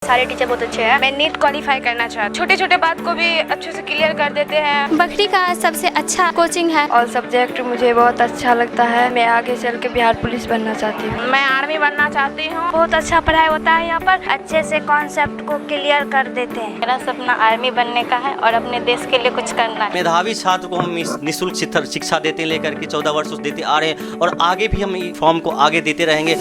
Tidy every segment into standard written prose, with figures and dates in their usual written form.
सारे टीचर बहुत अच्छे हैं। मैं नीट क्वालिफाई करना चाहती हूँ। छोटे छोटे बात को भी अच्छे से क्लियर कर देते हैं। बखरी का सबसे अच्छा कोचिंग है। ऑल सब्जेक्ट मुझे बहुत अच्छा लगता है। मैं आगे चल के बिहार पुलिस बनना चाहती हूँ। मैं आर्मी बनना चाहती हूँ। बहुत अच्छा पढ़ाई होता है यहाँ पर, अच्छे से कॉन्सेप्ट को क्लियर कर देते हैं। मेरा सपना आर्मी बनने का है और अपने देश के लिए कुछ करना है। मेधावी छात्र को हम निःशुल्क शिक्षा देते हैं, लेकर के 14 वर्ष से देते आ रहे हैं और आगे भी हम इस फॉर्म को आगे देते रहेंगे।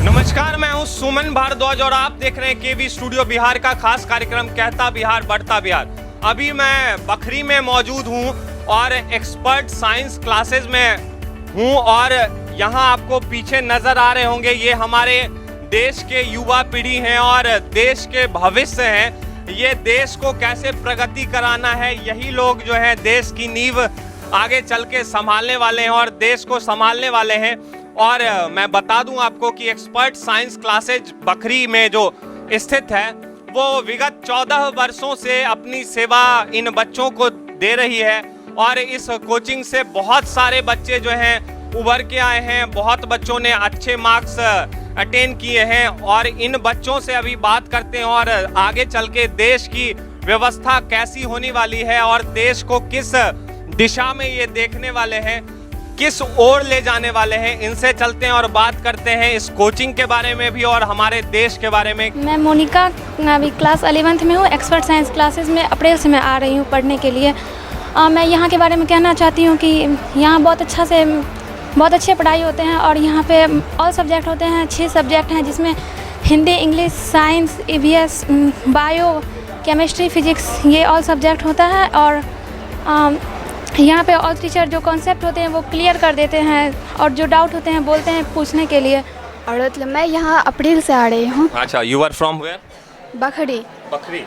नमस्कार, मैं हूं सुमन भारद्वाज और आप देख रहे हैं केवी स्टूडियो बिहार का खास कार्यक्रम कहता बिहार बढ़ता बिहार। अभी मैं बखरी में मौजूद हूं और एक्सपर्ट साइंस क्लासेस में हूं और यहां आपको पीछे नजर आ रहे होंगे, ये हमारे देश के युवा पीढ़ी हैं और देश के भविष्य हैं। ये देश को कैसे प्रगति कराना है, यही लोग जो है देश की नींव आगे चल के संभालने वाले हैं और देश को संभालने वाले हैं। और मैं बता दूं आपको कि एक्सपर्ट साइंस क्लासेज बखरी में जो स्थित है वो विगत 14 वर्षों से अपनी सेवा इन बच्चों को दे रही है और इस कोचिंग से बहुत सारे बच्चे जो हैं उभर के आए हैं। बहुत बच्चों ने अच्छे मार्क्स अटेन किए हैं और इन बच्चों से अभी बात करते हैं और आगे चल के देश की व्यवस्था कैसी होने वाली है और देश को किस दिशा में ये देखने वाले हैं, किस ओर ले जाने वाले हैं। इनसे चलते हैं और बात करते हैं इस कोचिंग के बारे में भी और हमारे देश के बारे में। मैं मोनिका, अभी क्लास 11th में हूँ। एक्सपर्ट साइंस क्लासेस में अप्रैल से मैं आ रही हूँ पढ़ने के लिए। मैं यहाँ के बारे में कहना चाहती हूँ कि यहाँ बहुत अच्छे पढ़ाई होते हैं और यहाँ पे ऑल सब्जेक्ट होते हैं। 6 सब्जेक्ट हैं जिसमें Hindi, English, science, EVS, bio, chemistry, physics, ये ऑल सब्जेक्ट होता है। और यहाँ पे ऑल टीचर जो कॉन्सेप्ट होते हैं वो क्लियर कर देते हैं और जो डाउट होते हैं बोलते हैं पूछने के लिए। और मैं यहाँ अप्रैल से आ रही हूँ। अच्छा, you are from where? Bakhri. Bakhri,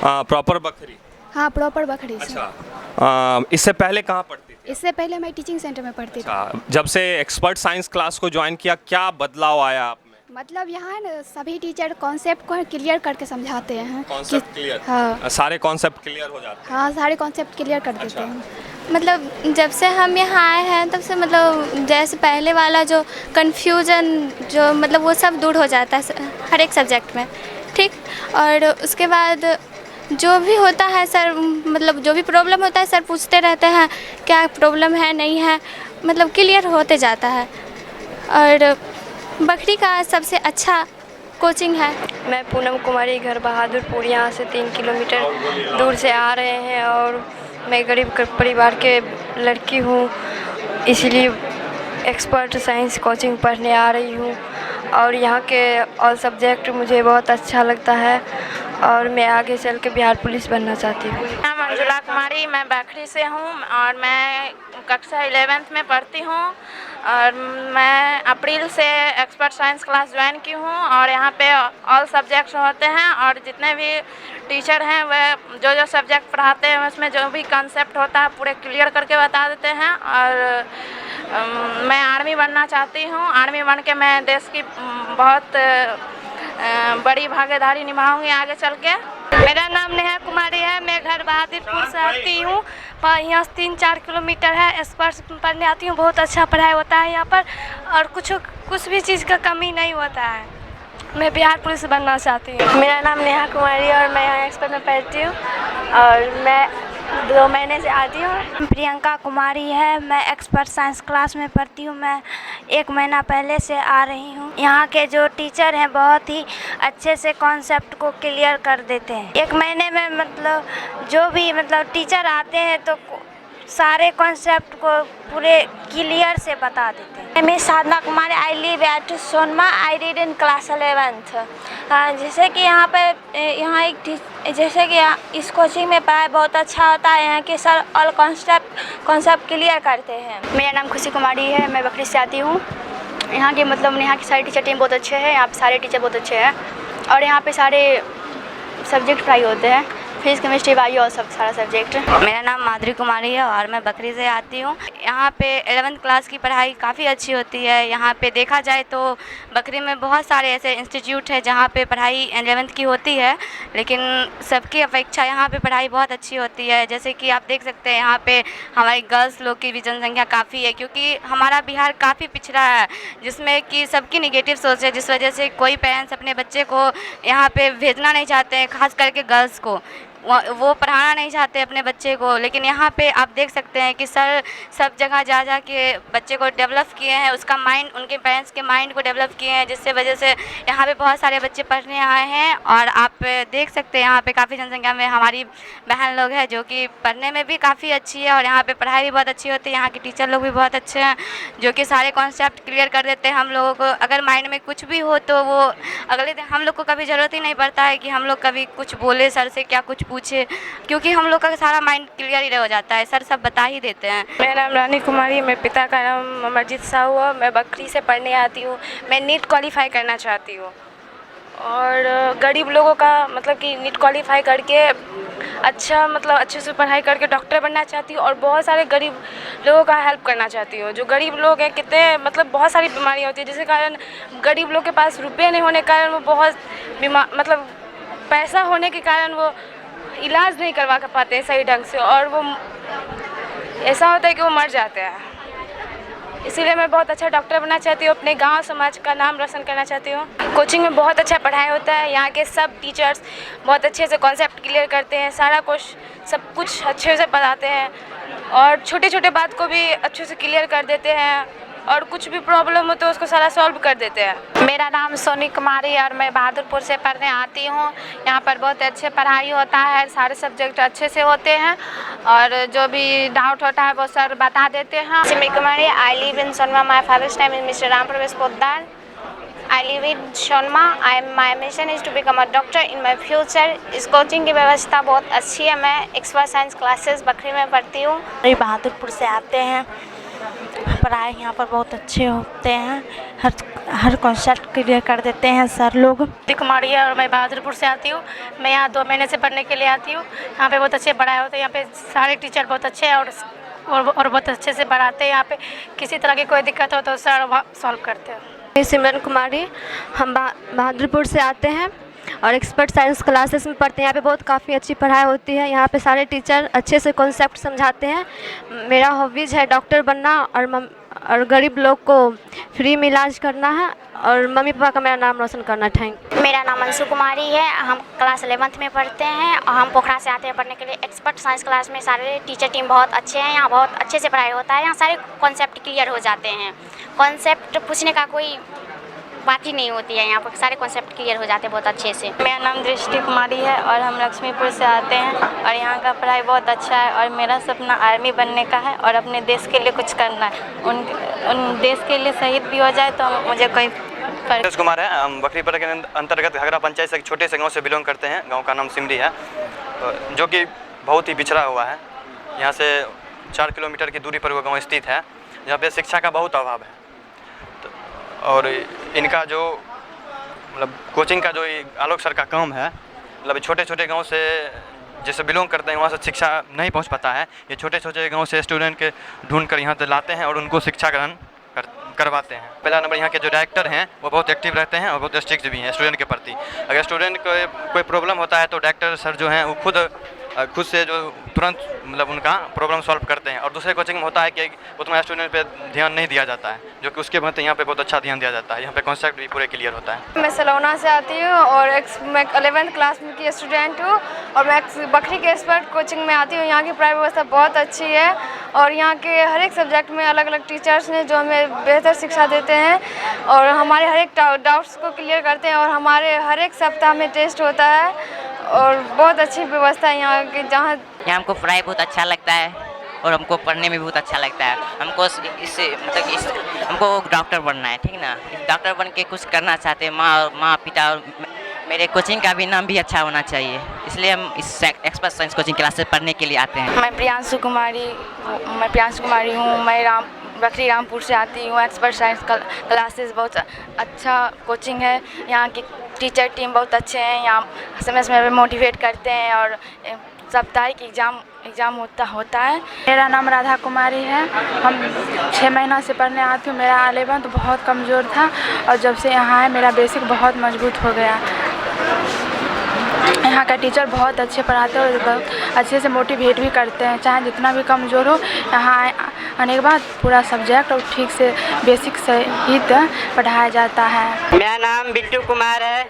proper Bakhri? हाँ, प्रॉपर बखरी से। अच्छा, इससे पहले कहाँ पढ़ती थी? इससे पहले मैं टीचिंग सेंटर में पढ़ती थी। अच्छा, जब से एक्सपर्ट साइंस क्लास को ज्वाइन किया क्या बदलाव आया आप में? मतलब यहाँ न सभी टीचर कॉन्सेप्ट को क्लियर करके समझाते हैं। Concept clear? हाँ, सारे कॉन्सेप्ट क्लियर हो जाते हैं? हाँ, सारे कॉन्सेप्ट क्लियर कर देते हैं। मतलब जब से हम यहाँ आए हैं तब से मतलब जैसे पहले वाला जो कन्फ्यूज़न जो मतलब वो सब दूर हो जाता है हर एक सब्जेक्ट में, ठीक। और उसके बाद जो भी होता है सर, मतलब जो भी प्रॉब्लम होता है सर पूछते रहते हैं क्या प्रॉब्लम है, नहीं है, मतलब क्लियर होते जाता है। और बखरी का सबसे अच्छा कोचिंग है। मैं पूनम कुमारी, घर बहादुरपुर, यहाँ से 3 किलोमीटर दूर से आ रहे हैं और मैं गरीब परिवार के लड़की हूँ, इसलिए एक्सपर्ट साइंस कोचिंग पढ़ने आ रही हूँ। और यहाँ के ऑल सब्जेक्ट मुझे बहुत अच्छा लगता है और मैं आगे चल के बिहार पुलिस बनना चाहती हूँ। मैं मंजुला कुमारी, मैं बखरी से हूँ और मैं कक्षा 11th में पढ़ती हूँ और मैं अप्रैल से एक्सपर्ट साइंस क्लास ज्वाइन की हूँ। और यहाँ पे ऑल सब्जेक्ट्स होते हैं और जितने भी टीचर हैं वह जो सब्जेक्ट पढ़ाते हैं उसमें जो भी कंसेप्ट होता है पूरे क्लियर करके बता देते हैं। और मैं आर्मी बनना चाहती हूँ। आर्मी बन के मैं देश की बहुत बड़ी भागीदारी निभाऊंगी आगे चल के। मेरा नाम नेहा कुमारी है, मैं घर बहादुरपुर से आती हूँ। यहाँ से 3-4 किलोमीटर है। एक्सपर्ट पढ़ने आती हूँ, बहुत अच्छा पढ़ाई होता है यहाँ पर और कुछ भी चीज़ का कमी नहीं होता है। मैं बिहार पुलिस बनना चाहती हूँ। मेरा नाम नेहा कुमारी और मैं यहाँ एक्सपर्ट में पढ़ती हूँ और मैं 2 महीने से आती हूँ। प्रियंका कुमारी है, मैं एक्सपर्ट साइंस क्लास में पढ़ती हूँ। मैं 1 महीना पहले से आ रही हूँ। यहाँ के जो टीचर हैं बहुत ही अच्छे से कॉन्सेप्ट को क्लियर कर देते हैं। 1 महीने में मतलब जो भी टीचर आते हैं तो सारे कॉन्सेप्ट को पूरे क्लियर से बता देते हैं। मैं साधना कुमारी, आई लिव एट सोनमा, I read in class 11th। जैसे कि यहाँ पे जैसे कि इस कोचिंग में पढ़ाई बहुत अच्छा होता है। यहाँ के सर ऑल कॉन्सेप्ट क्लियर करते हैं। मेरा नाम खुशी कुमारी है, मैं बखरी से आती हूँ। यहाँ के सारे टीचर टीम बहुत अच्छे हैं। यहाँ पे सारे टीचर बहुत अच्छे हैं और यहाँ पे सारे सब्जेक्ट पढ़ाई होते हैं। फिजिक्स केमिस्ट्री बायो और सब सारा सब्जेक्ट। मेरा नाम माधुरी कुमारी है और मैं बकरी से आती हूँ। यहाँ पे 11th क्लास की पढ़ाई काफ़ी अच्छी होती है। यहाँ पे देखा जाए तो बकरी में बहुत सारे ऐसे इंस्टीट्यूट हैं जहाँ पे पढ़ाई 11th की होती है, लेकिन सबकी अपेक्षा यहाँ पे पढ़ाई बहुत अच्छी होती है। जैसे कि आप देख सकते हैं यहाँ पे हमारी गर्ल्स लोग की भी जनसंख्या काफ़ी है, क्योंकि हमारा बिहार काफ़ी पिछड़ा है जिसमें कि सबकी निगेटिव सोच है, जिस वजह से कोई पेरेंट्स अपने बच्चे को यहाँ पे भेजना नहीं चाहते हैं, खास करके गर्ल्स को वो पढ़ाना नहीं चाहते अपने बच्चे को। लेकिन यहाँ पे आप देख सकते हैं कि सर सब जगह जा के बच्चे को डेवलप किए हैं, उसका माइंड, उनके पेरेंट्स के माइंड को डेवलप किए हैं, जिससे वजह से यहाँ पे बहुत सारे बच्चे पढ़ने आए हैं। और आप देख सकते हैं यहाँ पे काफ़ी जनसंख्या में हमारी बहन लोग हैं जो कि पढ़ने में भी काफ़ी अच्छी है और यहाँ पे पढ़ाई भी बहुत अच्छी होती है। यहाँ के टीचर लोग भी बहुत अच्छे हैं जो कि सारे कॉन्सेप्ट क्लियर कर देते हैं हम लोगों को। अगर माइंड में कुछ भी हो तो वो अगले दिन हम लोग को कभी ज़रूरत ही नहीं पड़ता है कि हम लोग कभी कुछ बोले सर से, क्या कुछ पूछे, क्योंकि हम लोग का सारा माइंड क्लियर ही हो जाता है, सर सब बता ही देते हैं। मेरा नाम रानी कुमारी, मेरे पिता का नाम अमरजीत साहू है। मैं बकरी से पढ़ने आती हूँ। मैं नीट क्वालिफाई करना चाहती हूँ और गरीब लोगों का मतलब कि नीट क्वालिफाई करके अच्छा मतलब अच्छे से पढ़ाई करके डॉक्टर बनना चाहती हूँ और बहुत सारे गरीब लोगों का हेल्प करना चाहती हूँ। जो गरीब लोग हैं, कितने मतलब बहुत सारी बीमारियाँ होती है जिसके कारण गरीब लोग के पास रुपये नहीं होने के कारण वो बहुत मतलब पैसा होने के कारण वो इलाज नहीं करवा पाते हैं सही ढंग से और वो ऐसा होता है कि वो मर जाते हैं। इसीलिए मैं बहुत अच्छा डॉक्टर बनना चाहती हूँ, अपने गांव समाज का नाम रोशन करना चाहती हूँ। कोचिंग में बहुत अच्छा पढ़ाई होता है। यहाँ के सब टीचर्स बहुत अच्छे से कॉन्सेप्ट क्लियर करते हैं, सारा कुछ सब कुछ अच्छे से बताते हैं और छोटे छोटे बात को भी अच्छे से क्लियर कर देते हैं और कुछ भी प्रॉब्लम हो तो उसको सारा सॉल्व कर देते हैं। मेरा नाम सोनी कुमारी और मैं बहादुरपुर से पढ़ने आती हूँ। यहाँ पर बहुत अच्छे पढ़ाई होता है, सारे सब्जेक्ट अच्छे से होते हैं और जो भी डाउट होता है वो सर बता देते हैं। सिमी कुमारी, आई लिव इन सोनमा, my father's name is mister Ram प्रवेश Poddar. I live in Sholma. My mission is to become a doctor in my future. इस कोचिंग की व्यवस्था बहुत अच्छी है। मैं एक्सपर्ट साइंस क्लासेस बकरी में पढ़ती हूँ। बहादुरपुर से आते हैं। पढ़ाई यहाँ पर बहुत अच्छे होते हैं, हर कॉन्सेप्ट क्लियर कर देते हैं सर लोग। कुमारी है और मैं बहादुरपुर से आती हूँ। मैं यहाँ 2 महीने से पढ़ने के लिए आती हूँ। यहाँ पे बहुत अच्छे पढ़ाई होते हैं। यहाँ पे सारे टीचर बहुत अच्छे हैं और बहुत अच्छे से पढ़ाते हैं। यहाँ पे किसी तरह की कोई दिक्कत हो तो सर सॉल्व करते हैं। सिमरन कुमारी, हम बहादुरपुर से आते हैं और एक्सपर्ट साइंस क्लासेस में पढ़ते हैं। यहाँ पे बहुत काफ़ी अच्छी पढ़ाई होती है। यहाँ पे सारे टीचर अच्छे से कॉन्सेप्ट समझाते हैं। मेरा हॉबीज़ है डॉक्टर बनना और गरीब लोग को फ्री में इलाज करना है और मम्मी पापा का मेरा नाम रोशन करना। थैंक। मेरा नाम अंशु कुमारी है। हम क्लास 11th में पढ़ते हैं और हम पोखरा से आते हैं पढ़ने के लिए। एक्सपर्ट साइंस क्लास में सारे टीचर टीम बहुत अच्छे हैं। यहाँ बहुत अच्छे से पढ़ाई होता है। यहाँ सारे कॉन्सेप्ट क्लियर हो जाते हैं। कॉन्सेप्ट पूछने का कोई बात ही नहीं होती है। यहाँ पर सारे कॉन्सेप्ट क्लियर हो जाते हैं बहुत अच्छे से। मेरा नाम दृष्टि कुमारी है और हम लक्ष्मीपुर से आते हैं और यहाँ का पढ़ाई बहुत अच्छा है और मेरा सपना आर्मी बनने का है और अपने देश के लिए कुछ करना है। उन देश के लिए शहीद भी हो जाए तो मुझे कोई नीरज कुमार है। हम बकरीपरा के अंतर्गत घगरा पंचायत से एक छोटे से गांव से बिलोंग करते हैं। गांव का नाम सिमरी है जो कि बहुत ही पिछड़ा हुआ है। यहाँ से 4 किलोमीटर की दूरी पर वो गाँव स्थित है जहाँ पे शिक्षा का बहुत अभाव है। और इनका जो मतलब कोचिंग का जो आलोक सर का काम है, मतलब छोटे छोटे गांव से जैसे बिलोंग करते हैं वहाँ से शिक्षा नहीं पहुँच पाता है। ये छोटे छोटे गांव से स्टूडेंट के ढूंढ कर यहाँ से लाते हैं और उनको शिक्षा ग्रहण करवाते हैं। पहला नंबर यहाँ के जो डायरेक्टर हैं वो बहुत एक्टिव रहते हैं और बहुत स्ट्रिक्ट भी हैं स्टूडेंट के प्रति। अगर स्टूडेंट को कोई प्रॉब्लम होता है तो डायरेक्टर सर जो हैं वो खुद से जो तुरंत मतलब उनका प्रॉब्लम सॉल्व करते हैं। और दूसरे कोचिंग में होता है कि उतना स्टूडेंट पे ध्यान नहीं दिया जाता है, जो कि उसके बाद यहाँ पे बहुत अच्छा ध्यान दिया जाता है। यहाँ पे कॉन्सेप्ट भी पूरे क्लियर होता है। मैं सलोना से आती हूँ और मैं 11th क्लास की स्टूडेंट हूँ और मैं बकरी के एक्सपर्ट कोचिंग में आती हूँ। यहाँ की पढ़ाई व्यवस्था बहुत अच्छी है और यहाँ के हर एक सब्जेक्ट में अलग अलग टीचर्स हैं जो हमें बेहतर शिक्षा देते हैं और हमारे हर एक डाउट्स को क्लियर करते हैं और हमारे हर एक सप्ताह में टेस्ट होता है और बहुत अच्छी व्यवस्था है यहाँ की। जहाँ हमको पढ़ाई बहुत अच्छा लगता है और हमको पढ़ने में भी बहुत अच्छा लगता है। हमको इससे मतलब हमको डॉक्टर बनना है, ठीक ना। डॉक्टर बन के कुछ करना चाहते हैं। माँ पिता और मेरे कोचिंग का भी नाम भी अच्छा होना चाहिए, इसलिए हम इस एक्सपर्ट साइंस कोचिंग क्लासेस पढ़ने के लिए आते हैं। मैं प्रियांशु कुमारी हूँ। मैं बकरी रामपुर से आती हूँ। एक्सपर्ट साइंस क्लासेस बहुत अच्छा कोचिंग है। यहाँ की टीचर टीम बहुत अच्छे हैं, यहाँ समय समय पे मोटिवेट करते हैं और साप्ताहिक एग्ज़ाम होता है। मेरा नाम राधा कुमारी है। हम 6 महीना से पढ़ने आती हूँ। मेरा 11th बहुत कमज़ोर था और जब से यहाँ आए मेरा बेसिक बहुत मजबूत हो गया। यहाँ का टीचर बहुत अच्छे पढ़ाते हैं और बहुत अच्छे से मोटिवेट भी करते हैं, चाहे जितना भी कमज़ोर हो। यहाँ आने के बाद पूरा सब्जेक्ट और ठीक से बेसिक सहित पढ़ाया जाता है। मेरा नाम बिट्टू कुमार है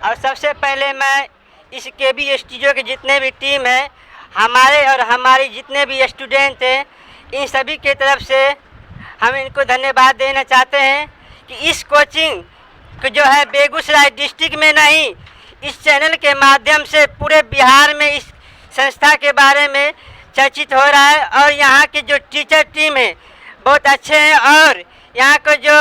और सबसे पहले मैं इस केबी स्टूडियो के जितने भी टीम है, हमारे और हमारी जितने भी स्टूडेंट हैं, इन सभी के तरफ से हम इनको धन्यवाद देना चाहते हैं कि इस कोचिंग जो है बेगूसराय डिस्ट्रिक्ट में नहीं, इस चैनल के माध्यम से पूरे बिहार में इस संस्था के बारे में चर्चित हो रहा है। और यहाँ की जो टीचर टीम है बहुत अच्छे हैं और यहाँ को जो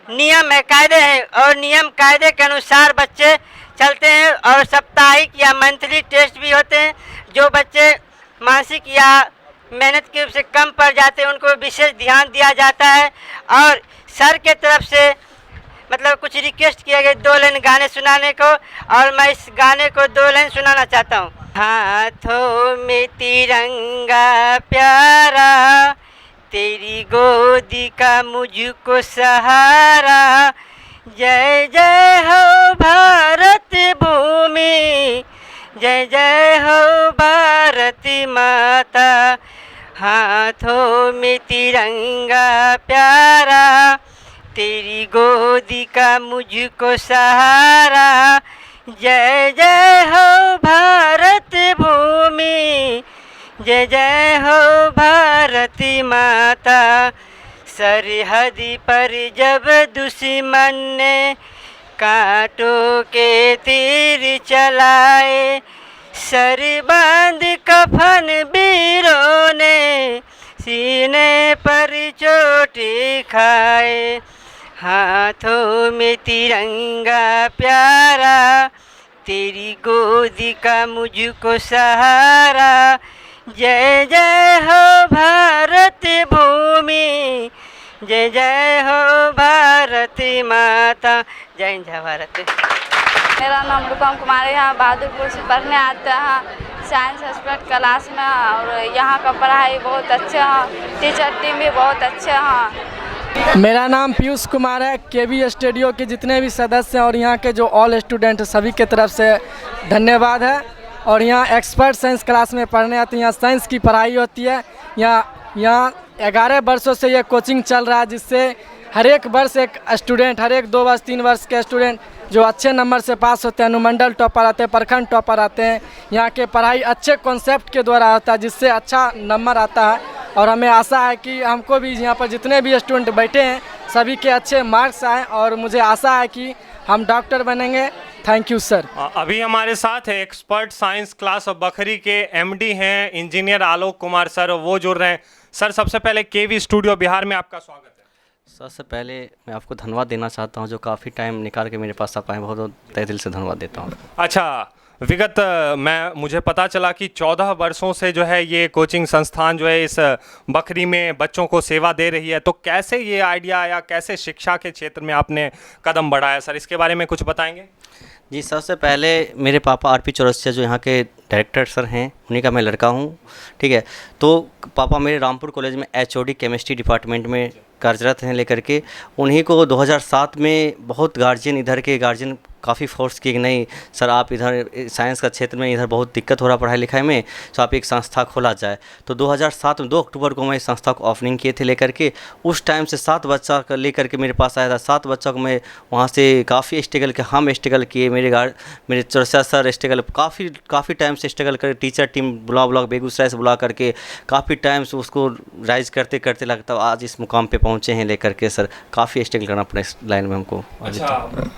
नियम है, कायदे हैं और नियम कायदे के अनुसार बच्चे चलते हैं और साप्ताहिक या मंथली टेस्ट भी होते हैं। जो बच्चे मानसिक या मेहनत के रूप से कम पड़ जाते हैं उनको विशेष ध्यान दिया जाता है। और सर के तरफ से मतलब कुछ रिक्वेस्ट किया गया 2 लाइन गाने सुनाने को, और मैं इस गाने को 2 लाइन सुनाना चाहता हूँ। हाथों में तिरंगा प्यारा, तेरी गोदी का मुझको सहारा, जय जय हो भारत भूमि, जय जय हो भारत माता। हाथों में तिरंगा प्यारा, तेरी गोदी का मुझको सहारा, जय जय हो भारत भूमि, जय जय हो भारत माता। सरहद पर जब दुश्मन ने कांटों के तीर चलाए, सर बांध कफन वीरों ने सीने पर चोटी खाए। हाथों में तिरंगा प्यारा, तेरी गोदी का मुझको सहारा, जय जय हो भारत भूमि, जय जय हो भारत माता। जय हिंद जय भारत। मेरा नाम रुकम कुमारी है, बहादुरपुर से पढ़ने आते हैं साइंस एक्सपर्ट क्लास में और यहाँ का पढ़ाई बहुत अच्छा है, टीचर टीम भी बहुत अच्छे हैं। मेरा नाम पीयूष कुमार है। केबी स्टूडियो के जितने भी सदस्य हैं और यहाँ के जो ऑल स्टूडेंट सभी के तरफ से धन्यवाद है। और यहाँ एक्सपर्ट साइंस क्लास में पढ़ने आते हैं। यहाँ साइंस की पढ़ाई होती है। यहाँ 11 वर्षों से ये कोचिंग चल रहा है, जिससे हर एक वर्ष एक स्टूडेंट, हर एक 2 वर्ष 3 वर्ष के स्टूडेंट जो अच्छे नंबर से पास होते हैं, अनुमंडल टॉपर आते हैं, प्रखंड टॉपर आते हैं। यहाँ के पढ़ाई अच्छे कॉन्सेप्ट के द्वारा होता है, जिससे अच्छा नंबर आता है। और हमें आशा है कि हमको भी यहाँ पर जितने भी स्टूडेंट बैठे हैं सभी के अच्छे मार्क्स आए और मुझे आशा है कि हम डॉक्टर बनेंगे। Thank you sir. अभी हमारे साथ है expert science class of Bakhri के एमडी हैं इंजीनियर आलोक कुमार सर, वो जुड़ रहे हैं। सर सबसे पहले केवी स्टूडियो बिहार में आपका स्वागत है। सबसे पहले मैं आपको धन्यवाद देना चाहता हूं, जो काफ़ी टाइम निकाल के मेरे पास आप आए, बहुत बहुत तहे दिल से धन्यवाद देता हूं। अच्छा, विगत मुझे पता चला कि 14 वर्षों से जो है ये कोचिंग संस्थान जो है इस बखरी में बच्चों को सेवा दे रही है, तो कैसे ये आइडिया आया, कैसे शिक्षा के क्षेत्र में आपने कदम बढ़ाया सर, इसके बारे में कुछ बताएंगे? जी, सबसे पहले मेरे पापा आरपी चौरसिया जो यहाँ के डायरेक्टर सर हैं, उन्हीं का मैं लड़का हूँ, ठीक है। तो पापा मेरे रामपुर कॉलेज में एचओडी केमिस्ट्री डिपार्टमेंट में कार्यरत हैं लेकर के। उन्हीं को 2007 में बहुत गार्जियन, इधर के गार्जियन काफ़ी फोर्स किए कि नहीं सर आप इधर साइंस का क्षेत्र में इधर बहुत दिक्कत हो रहा पढ़ाई लिखाई में, तो आप एक संस्था खोला जाए। तो 2007 में 2 अक्टूबर को मैं इस संस्था को ओपनिंग किए थे लेकर के। उस टाइम से 7 बच्चा लेकर के मेरे पास आया था। 7 बच्चा को मैं वहाँ से काफ़ी स्ट्रगल किया, हम स्ट्रगल किए, मेरे चौरसिया सर स्ट्रगल, काफ़ी टाइम से स्ट्रगल कर, टीचर टीम ब्लॉक बेगूसराय से बुला करके काफ़ी टाइम से उसको राइज करते करते लगता आज इस मुकाम पे पहुँचे हैं लेकर के। सर काफ़ी स्ट्रगल करना पड़ा इस लाइन में हमको। अच्छा,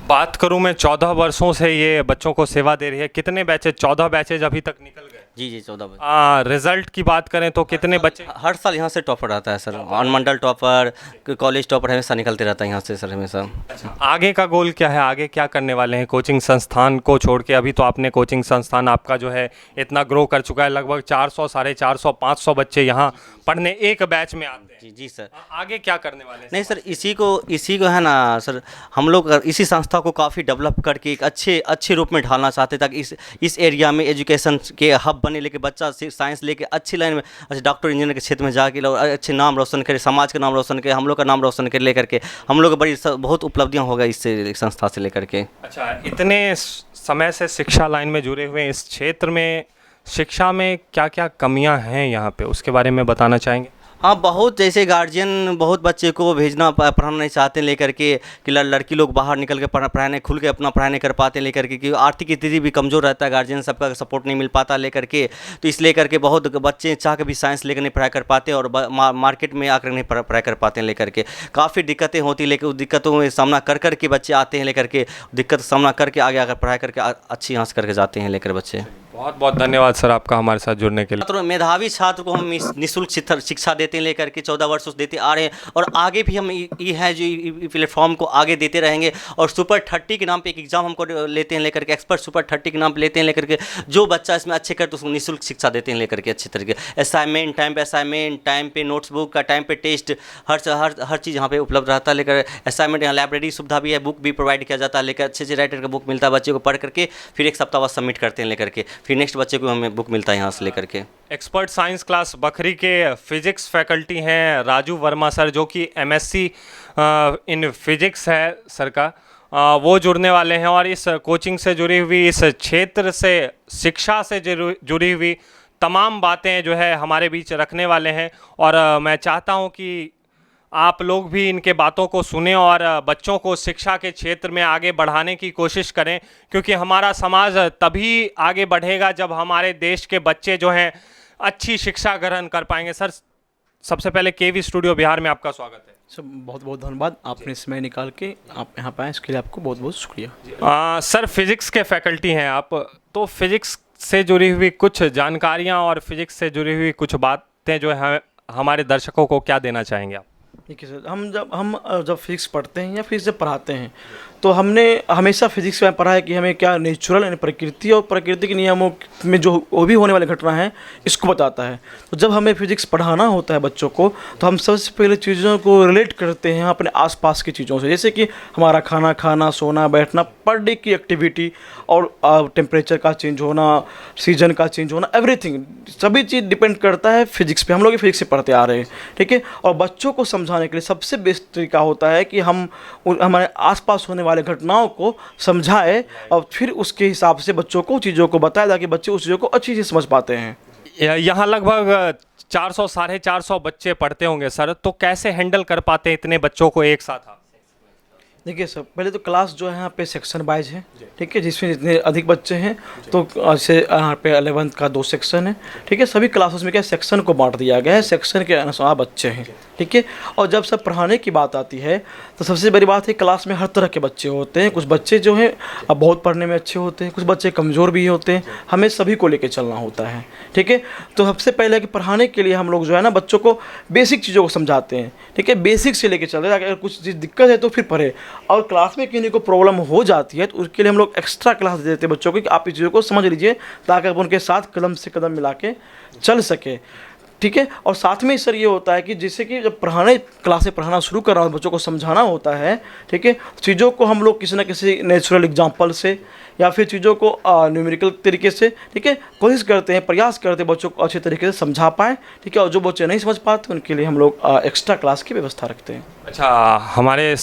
बात करूँ मैं 14 वर्षों से ये बच्चों को सेवा दे रही है, कितने बैचेज? 14 बैचेज अभी तक निकल गए? जी 14 बैच। रिजल्ट की बात करें तो कितने बच्चे? हर साल यहाँ से टॉपर आता है सर, अनुमंडल टॉपर, कॉलेज टॉपर हमेशा निकलते रहता है यहाँ से सर हमेशा। आगे का गोल क्या है, आगे क्या करने वाले हैं कोचिंग संस्थान को छोड़ के? अभी तो आपने कोचिंग संस्थान आपका जो है इतना ग्रो कर चुका है, लगभग 400, 450, 500 बच्चे यहाँ पढ़ने एक बैच में आते हैं। जी सर। आगे क्या करने वाले हैं? नहीं सर, इसी को है ना सर, हम लोग इसी संस्था को काफ़ी डेवलप करके एक अच्छे रूप में ढालना चाहते हैं, ताकि इस एरिया में एजुकेशन के हब बने, लेके बच्चा साइंस लेके अच्छी लाइन में, अच्छा डॉक्टर इंजीनियर के क्षेत्र में जाके लोग अच्छे नाम रोशन करे, समाज का नाम रोशन करे, हम लोग का नाम रोशन करे लेकर के, हम लोग बहुत उपलब्धियाँ होगा इससे संस्था से लेकर के। अच्छा, इतने समय से शिक्षा लाइन में जुड़े हुए इस क्षेत्र में शिक्षा में क्या क्या कमियां हैं यहाँ पे, उसके बारे में बताना चाहेंगे? हाँ, बहुत जैसे गार्जियन बहुत बच्चे को भेजना पढ़ाना नहीं चाहते लेकर के, कि लड़की लोग बाहर निकल के पढ़ाने खुल के अपना पढ़ाई नहीं कर पाते लेकर के, कि आर्थिक स्थिति भी कमज़ोर रहता है, गार्जियन सबका सपोर्ट नहीं मिल पाता लेकर के, तो इसलिए करके बहुत बच्चे चाह के भी साइंस लेकर नहीं पढ़ाई कर पाते और मार्केट में आकर नहीं पढ़ाई कर पाते हैं लेकर के, काफ़ी दिक्कतें होती, लेकिन उस दिक्कतों में सामना कर के बच्चे आते हैं लेकर के, दिक्कत सामना करके आगे आकर पढ़ाई करके अच्छी हासिल करके जाते हैं लेकर बच्चे। बहुत बहुत धन्यवाद सर आपका हमारे साथ जुड़ने के लिए। छात्र मेधावी छात्र को हम निःशुल्क शिक्षा देते हैं लेकर के 14 वर्षों से देते आ रहे हैं, और आगे भी हम ये है जो प्लेटफॉर्म को आगे देते रहेंगे। और सुपर 30 के नाम पे एक एग्जाम हमको लेते हैं लेकर के, एक्सपर्ट सुपर 30 के नाम पे लेते हैं लेकर के, जो बच्चा इसमें अच्छे करते उसको निःशुल्क शिक्षा देते हैं लेकर के अच्छे तरीके, असाइनमेंट टाइम पे नोट्सबुक का टाइम पे टेस्ट, हर चीज़ यहाँ पे उपलब्ध रहता है लेकर, असाइनमेंट यहाँ लाइब्रेरी सुविधा भी है, बुक भी प्रोवाइड किया जाता है लेकर, अच्छे राइटर का बुक मिलता है बच्चे को पढ़ करके, फिर एक सप्ताह बाद सबमिट करते हैं लेकर के, फिर नेक्स्ट बच्चे को हमें बुक मिलता है यहाँ से लेकर के। एक्सपर्ट साइंस क्लास बखरी के फिजिक्स फैकल्टी हैं राजू वर्मा सर, जो कि MSc इन फिजिक्स है सर का, वो जुड़ने वाले हैं और इस कोचिंग से जुड़ी हुई, इस क्षेत्र से शिक्षा से जुड़ी हुई तमाम बातें जो है हमारे बीच रखने वाले हैं। और मैं चाहता हूँ कि आप लोग भी इनके बातों को सुनें और बच्चों को शिक्षा के क्षेत्र में आगे बढ़ाने की कोशिश करें, क्योंकि हमारा समाज तभी आगे बढ़ेगा जब हमारे देश के बच्चे जो हैं अच्छी शिक्षा ग्रहण कर पाएंगे। सर, सबसे पहले केवी स्टूडियो बिहार में आपका स्वागत है। सर बहुत बहुत धन्यवाद, आपने समय निकाल के आप यहाँ पे आए, इसके लिए आपको बहुत बहुत शुक्रिया। सर, फिजिक्स के फैकल्टी हैं आप, तो फिजिक्स से जुड़ी हुई कुछ जानकारियाँ और फिजिक्स से जुड़ी हुई कुछ बातें जो है हमारे दर्शकों को क्या देना चाहेंगे आप? देखिए सर, हम जब फिजिक्स पढ़ते हैं या फिजिक्स जब पढ़ाते हैं, तो हमने हमेशा फिजिक्स में पढ़ा है कि हमें क्या नेचुरल यानी प्रकृति और प्रकृति के नियमों में जो वो भी होने वाली घटना है इसको बताता है। तो जब हमें फिजिक्स पढ़ाना होता है बच्चों को, तो हम सबसे पहले चीज़ों को रिलेट करते हैं अपने आसपास की चीज़ों से, जैसे कि हमारा खाना, सोना, बैठना, पर डे की एक्टिविटी, और टेम्परेचर का चेंज होना, सीजन का चेंज होना, एवरीथिंग, सभी चीज़ डिपेंड करता है फिजिक्स पे। हम लोग फिजिक्स से पढ़ते आ रहे हैं, ठीक है। और बच्चों को समझाने के लिए सबसे बेस्ट तरीका होता है कि हम हमारे आसपास होने वाले घटनाओं को समझाएं और फिर उसके हिसाब से बच्चों को चीज़ों को बताएं, ताकि बच्चे उस चीज़ों को अच्छी से समझ पाते हैं। यहाँ लगभग 400 साढ़े 400 बच्चे पढ़ते होंगे सर, तो कैसे हैंडल कर पाते हैं इतने बच्चों को एक साथ? देखिए सर, पहले तो क्लास जो है यहाँ पे सेक्शन वाइज है, ठीक है, जिसमें जितने अधिक बच्चे हैं तो जैसे यहाँ पे 11th का 2 सेक्शन है, ठीक है। सभी क्लासेस में क्या सेक्शन को बांट दिया गया है, सेक्शन के अनुसार बच्चे हैं, ठीक है। और जब सब पढ़ाने की बात आती है तो सबसे बड़ी बात है क्लास में हर तरह के बच्चे होते हैं। कुछ बच्चे जो हैं अब बहुत पढ़ने में अच्छे होते हैं, कुछ बच्चे कमज़ोर भी होते हैं, हमें सभी को लेकर चलना होता है, ठीक है। तो सबसे पहले कि पढ़ाने के लिए हम लोग जो है ना बच्चों को बेसिक चीज़ों को समझाते हैं, ठीक है, बेसिक से लेकर चलते हैं। अगर कुछ चीज़ दिक्कत है तो फिर पढ़े, और क्लास में किसी को प्रॉब्लम हो जाती है तो उसके लिए हम लोग एक्स्ट्रा क्लास दे देते हैं बच्चों को कि आप इस चीज़ों को समझ लीजिए, ताकि आप उनके साथ कदम से कदम मिला के चल सके, ठीक है। और साथ में सर ये होता है कि जैसे कि जब क्लासें पढ़ाना शुरू कर रहा हूँ, बच्चों को समझाना होता है, ठीक है, चीज़ों को हम लोग किसी न किसी नेचुरल एग्जांपल से या फिर चीज़ों को न्यूमेरिकल तरीके से, ठीक है, कोशिश करते हैं, प्रयास करते हैं बच्चों को अच्छे तरीके से समझा पाएँ, ठीक है। और जो बच्चे नहीं समझ पाते उनके लिए हम लोग एक्स्ट्रा क्लास की व्यवस्था रखते हैं। अच्छा, हमारे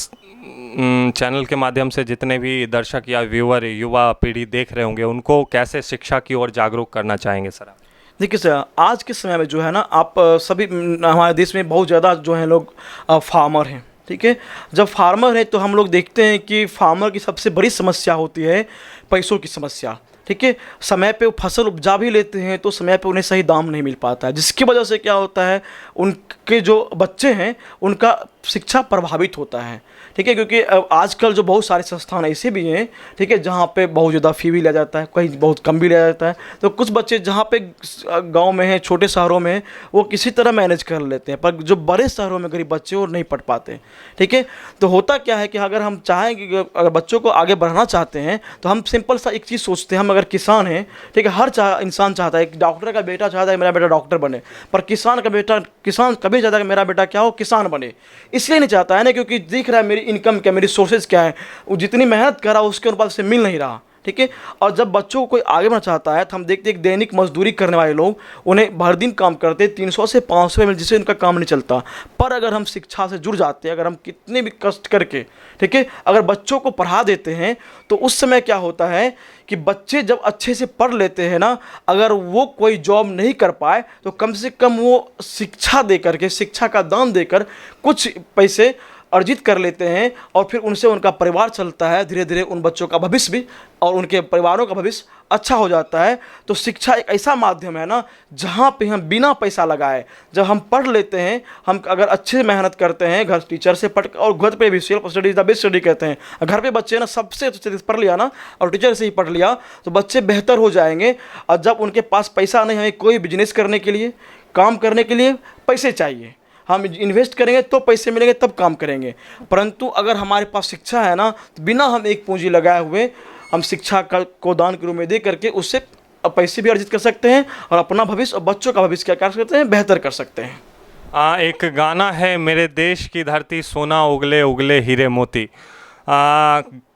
चैनल के माध्यम से जितने भी दर्शक या व्यूअर युवा पीढ़ी देख रहे होंगे, उनको कैसे शिक्षा की ओर जागरूक करना चाहेंगे सर? देखिए सर, आज के समय में जो है ना, आप सभी हमारे देश में बहुत ज़्यादा जो है लोग फार्मर हैं, ठीक है। जब फार्मर है तो हम लोग देखते हैं कि फार्मर की सबसे बड़ी समस्या होती है पैसों की समस्या, ठीक है। समय पे वो फसल उपजा भी लेते हैं तो समय पे उन्हें सही दाम नहीं मिल पाता है, जिसकी वजह से क्या होता है, उनके जो बच्चे हैं उनका शिक्षा प्रभावित होता है, ठीक है। क्योंकि आजकल जो बहुत सारे संस्थान ऐसे भी हैं, ठीक है, जहाँ पे बहुत ज़्यादा फ़ी भी लिया जाता है, कहीं बहुत कम भी लिया जाता है। तो कुछ बच्चे जहाँ पे गांव में हैं, छोटे शहरों में हैं, वो किसी तरह मैनेज कर लेते हैं, पर जो बड़े शहरों में गरीब बच्चे वो नहीं पढ़ पाते, ठीक है। तो होता क्या है कि अगर हम चाहें कि अगर बच्चों को आगे बढ़ाना चाहते हैं तो हम सिंपल सा एक चीज़ सोचते हैं, हम अगर किसान हैं, ठीक है, हर इंसान चाहता है, एक डॉक्टर का बेटा चाहता है मेरा बेटा डॉक्टर बने, पर किसान कभी चाहता है कि मेरा बेटा क्या हो, किसान बने। इसलिए नहीं चाहता है ना, क्योंकि दिख रहा है मेरी इनकम क्या, मेरी सोर्सेज क्या है, वो जितनी मेहनत करा उसके अनुपात से मिल नहीं रहा, ठीक है। और जब बच्चों को कोई आगे बढ़ना चाहता है तो हम देखते हैं दैनिक मजदूरी करने वाले लोग, उन्हें भर दिन काम करते 300 से 500 रुपये जिससे उनका काम नहीं चलता। पर अगर हम शिक्षा से जुड़ जाते हैं, अगर हम कितने भी कष्ट करके, ठीक है, अगर बच्चों को पढ़ा देते हैं तो उस समय क्या होता है कि बच्चे जब अच्छे से पढ़ लेते हैं ना, अगर वो कोई जॉब नहीं कर पाए तो कम से कम वो शिक्षा दे करके, शिक्षा का दान देकर कुछ पैसे अर्जित कर लेते हैं और फिर उनसे उनका परिवार चलता है। धीरे धीरे उन बच्चों का भविष्य भी और उनके परिवारों का भविष्य अच्छा हो जाता है। तो शिक्षा एक ऐसा माध्यम है ना, जहाँ पे हम बिना पैसा लगाए जब हम पढ़ लेते हैं, हम अगर अच्छे से मेहनत करते हैं, घर टीचर से पढ़, और घर पे भी self study is the best study कहते हैं, घर पे बच्चे ना सबसे अच्छे से पढ़ लिया ना और टीचर से ही पढ़ लिया तो बच्चे बेहतर हो जाएंगे। और जब उनके पास पैसा नहीं, हमें कोई बिजनेस करने के लिए, काम करने के लिए पैसे चाहिए, हम इन्वेस्ट करेंगे तो पैसे मिलेंगे, तब काम करेंगे। परंतु अगर हमारे पास शिक्षा है ना, तो बिना हम एक पूंजी लगाए हुए हम शिक्षा को दान के रूप में दे करके उससे पैसे भी अर्जित कर सकते हैं और अपना भविष्य और बच्चों का भविष्य क्या कर सकते हैं, बेहतर कर सकते हैं। एक गाना है, मेरे देश की धरती सोना उगले उगले हीरे मोती।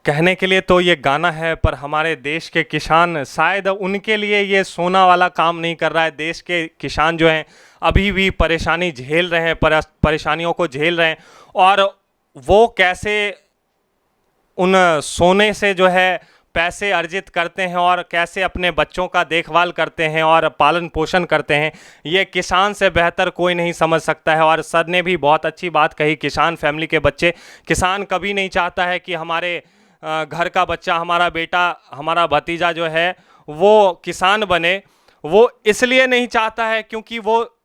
कहने के लिए तो ये गाना है, पर हमारे देश के किसान, शायद उनके लिए ये सोना वाला काम नहीं कर रहा है। देश के किसान जो हैं अभी भी परेशानी झेल रहे हैं, परेशानियों को झेल रहे हैं, और वो कैसे उन सोने से जो है पैसे अर्जित करते हैं और कैसे अपने बच्चों का देखभाल करते हैं और पालन पोषण करते हैं, ये किसान से बेहतर कोई नहीं समझ सकता है। और सर ने भी बहुत अच्छी बात कही, किसान फैमिली के बच्चे, किसान कभी नहीं चाहता है कि हमारे घर का बच्चा, हमारा बेटा, हमारा भतीजा जो है वो किसान बने। वो इसलिए नहीं चाहता है क्योंकि वो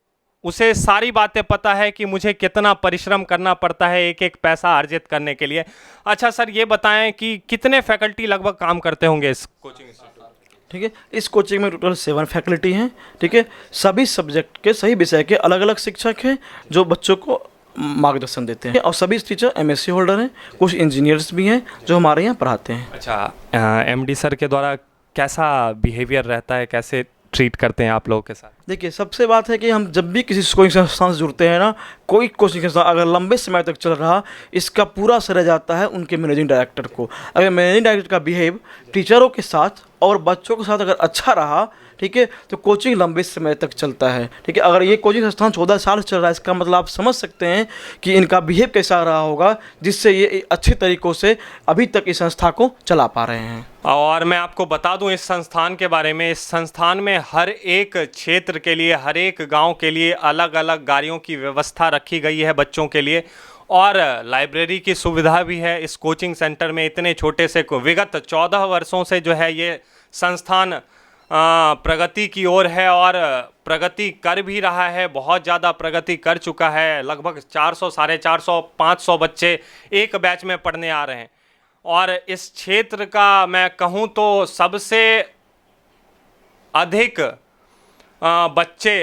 उसे सारी बातें पता है कि मुझे कितना परिश्रम करना पड़ता है एक एक पैसा अर्जित करने के लिए। अच्छा सर, ये बताएं कि कितने फैकल्टी लगभग काम करते होंगे इस कोचिंग इंस्टीट्यूट? ठीक है, इस कोचिंग में टोटल 7 फैकल्टी हैं, ठीक है। सभी सब्जेक्ट के, सही विषय के अलग अलग शिक्षक हैं जो बच्चों को मार्गदर्शन देते हैं, और सभी टीचर MSc होल्डर हैं, कुछ इंजीनियर्स भी हैं जो हमारे यहाँ पढ़ाते हैं। अच्छा, MD सर के द्वारा कैसा बिहेवियर रहता है, कैसे ट्रीट करते हैं आप लोगों के साथ? देखिए, सबसे बात है कि हम जब भी किसी कोचिंग संस्थान से जुड़ते हैं ना, कोई कोचिंग संस्थान अगर लंबे समय तक चल रहा, इसका पूरा असर रह जाता है उनके मैनेजिंग डायरेक्टर को। अगर मैनेजिंग डायरेक्टर का बिहेव टीचरों के साथ और बच्चों के साथ अगर अच्छा रहा, ठीक है, तो कोचिंग लंबे समय तक चलता है, ठीक है। अगर ये कोचिंग संस्थान 14 साल से चल रहा है, इसका मतलब आप समझ सकते हैं कि इनका बिहेव कैसा रहा होगा, जिससे ये अच्छे तरीक़ों से अभी तक इस संस्था को चला पा रहे हैं। और मैं आपको बता दूं इस संस्थान के बारे में, इस संस्थान में हर एक क्षेत्र के लिए, हर एक गांव के लिए अलग अलग गाड़ियों की व्यवस्था रखी गई है बच्चों के लिए, और लाइब्रेरी की सुविधा भी है इस कोचिंग सेंटर में। इतने छोटे से विगत 14 वर्षों से जो है ये संस्थान प्रगति की ओर है और प्रगति कर भी रहा है, बहुत ज़्यादा प्रगति कर चुका है। लगभग 400, 450, 500 बच्चे एक बैच में पढ़ने आ रहे हैं, और इस क्षेत्र का मैं कहूँ तो सबसे अधिक बच्चे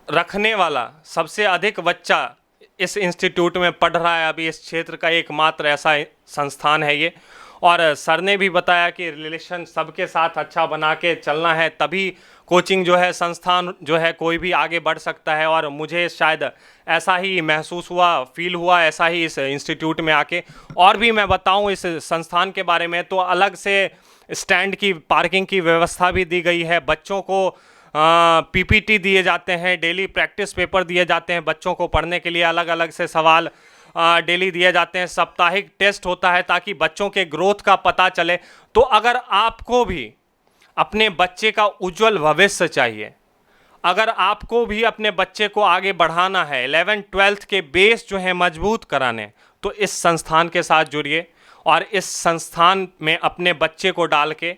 रखने वाला, सबसे अधिक बच्चा इस इंस्टीट्यूट में पढ़ रहा है अभी इस क्षेत्र का एकमात्र ऐसा संस्थान है ये। और सर ने भी बताया कि रिलेशन सबके साथ अच्छा बना के चलना है, तभी कोचिंग जो है, संस्थान जो है, कोई भी आगे बढ़ सकता है। और मुझे शायद ऐसा ही महसूस हुआ, फील हुआ ऐसा ही इस इंस्टीट्यूट में आके। और भी मैं बताऊं इस संस्थान के बारे में तो अलग से स्टैंड की, पार्किंग की व्यवस्था भी दी गई है। बच्चों को PPT दिए जाते हैं, डेली प्रैक्टिस पेपर दिए जाते हैं बच्चों को पढ़ने के लिए, अलग अलग से सवाल डेली दिए जाते हैं। साप्ताहिक टेस्ट होता है ताकि बच्चों के ग्रोथ का पता चले। तो अगर आपको भी अपने बच्चे का उज्जवल भविष्य चाहिए, अगर आपको भी अपने बच्चे को आगे बढ़ाना है, 11th 12th के बेस जो है मजबूत कराने, तो इस संस्थान के साथ जुड़िए और इस संस्थान में अपने बच्चे को डाल के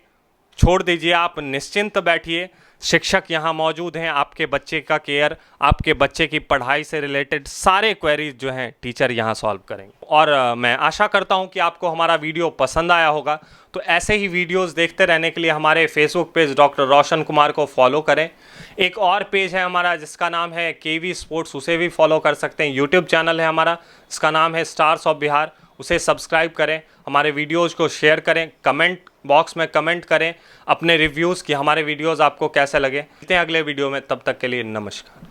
छोड़ दीजिए। आप निश्चिंत बैठिए, शिक्षक यहाँ मौजूद हैं आपके बच्चे का केयर, आपके बच्चे की पढ़ाई से रिलेटेड सारे क्वेरीज जो हैं टीचर यहाँ सॉल्व करेंगे। और मैं आशा करता हूँ कि आपको हमारा वीडियो पसंद आया होगा। तो ऐसे ही वीडियोस देखते रहने के लिए हमारे Facebook page doctor Roshan Kumar को फॉलो करें। एक और पेज है हमारा जिसका नाम है केवी स्पोर्ट्स, उसे भी फॉलो कर सकते हैं। यूट्यूब चैनल है हमारा जिसका नाम है स्टार्स ऑफ बिहार, उसे सब्सक्राइब करें, हमारे वीडियोस को शेयर करें, कमेंट बॉक्स में कमेंट करें अपने रिव्यूज़ कि हमारे वीडियोस आपको कैसे लगे। मिलते हैं अगले वीडियो में, तब तक के लिए नमस्कार।